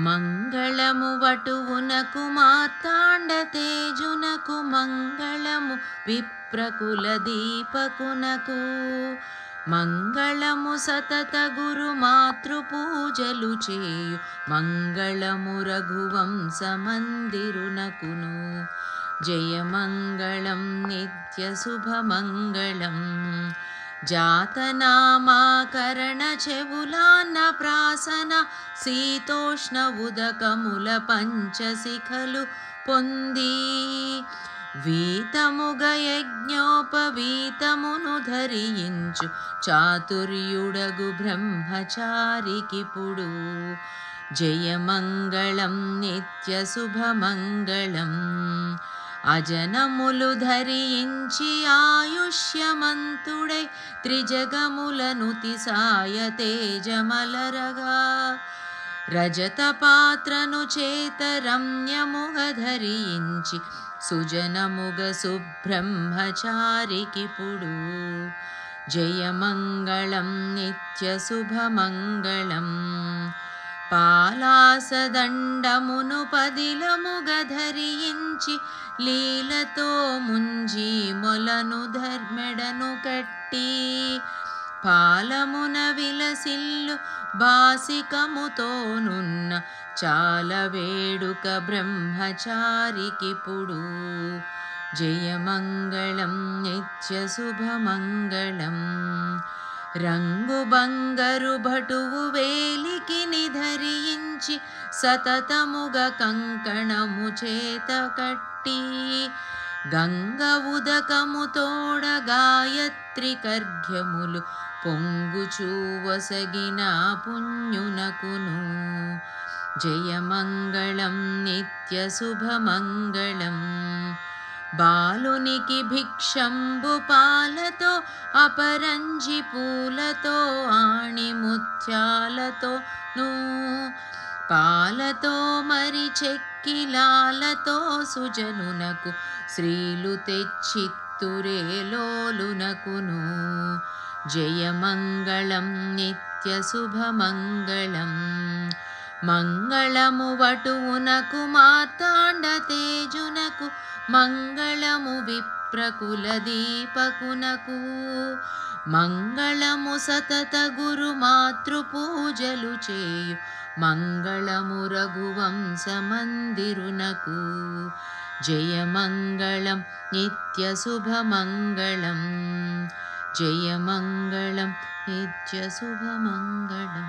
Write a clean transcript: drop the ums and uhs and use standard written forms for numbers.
మంగళము వటువునకు మార్తాండతేజునకు మంగళము విప్రకుల దీపకునకు మంగళము సతత గురు మాతృపూజలు చేయు మంగళము రఘువంశమందిరునకును జయమంగళం నిత్య శుభమంగళం జాతనామాకరణ చెవులాన్న ప్రాసన శీతోష్ణ ఉదకముల పంచశిఖలు పొంది వీతముగ యజ్ఞోపవీతమును ధరించు చాతుర్యుడగు బ్రహ్మచారికిపుడు జయమంగళం నిత్య శుభమంగళం అజనములు ధరించి ఆయుష్యమంతుడై త్రిజగములను తిసాయ తేజమలరగా రజత పాత్రను చేత రమ్యముగ ధరించి సుజనముగ సుబ్రహ్మచారికిపుడు జయమంగళం నిత్య శుభమంగళం పాలాసదండమును పదిలముగ ధరించి లీలతో ముంజి మొలను ధర్మెడను కట్టి పాలమున విలసిల్లు బాసికముతోనున్న చాల వేడుక బ్రహ్మచారికిపుడు జయమంగళం నిత్య శుభమంగళం రంగు బంగరు భటువు వేలికిని ధరించి సతతముగ కంకణము చేత కట్టి గంగ ఉదకము తోడ గాయత్రి కర్ఘ్యములు పొంగుచూవసగిన పుణ్యునకును జయమంగళం నిత్య శుభమంగళం బాలునికి భిక్షంబు పాలతో అపరంజి పూలతో ఆణి ముత్యాలతోను పాలతో మరి చెక్కిలాలతో సుజనునకు శ్రీలు తెచ్చిత్తురేలోలునకును జయమంగళం నిత్య శుభమంగళం మంగళము వటువునకు మార్తాండతేజునకు మంగళము విప్రకుల దీపకునకు మంగళము సతత గురు మాతృపూజలు చేయు మంగళము రఘువంశమందిరునకు జయమంగళం నిత్య శుభమంగళం జయమంగళం నిత్య శుభమంగళం.